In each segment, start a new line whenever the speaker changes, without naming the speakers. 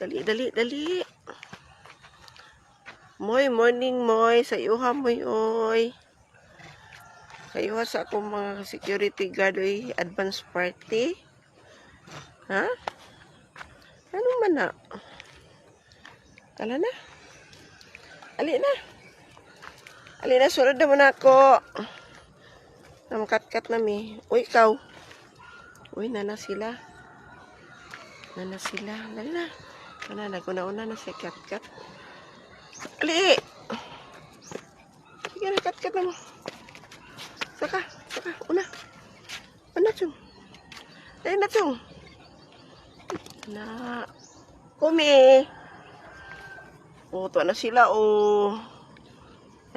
Dali, dali, dali. Moy, morning, moy. Sa iuha, moy, oy. Kayuha sa akong mga security guard, oy. Advance party. Ha? Ano man na? Ala na. Ali na. Ali na, sunod na muna ako. Namkat-kat na mi. Uy, ikaw. Uy, nana sila. Nana sila. Dali na. Nana, naguna-una na siya kat-kat. Ali! Sige na, kat-kat na mo. Saka, una. Una, Chung. Dali na, Chung. Na. Kumi. O, to na sila, o.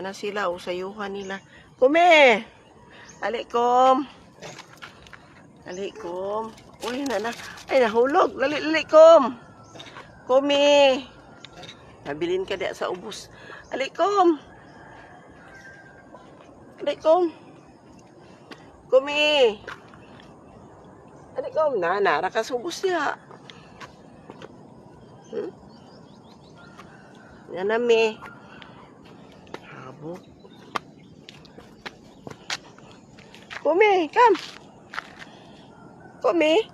Na sila, o, sayuhan nila. Kumi! Alikom. Alikom. Uy, nana. Ay, nahulog. Lalikom. Kumi. Nabilin ka diya sa ubos. Alikom. Alikom. Kumi. Alikom. Nara ka sa ubos diya. Yan na, me. Habok. Kumi, come. Kumi.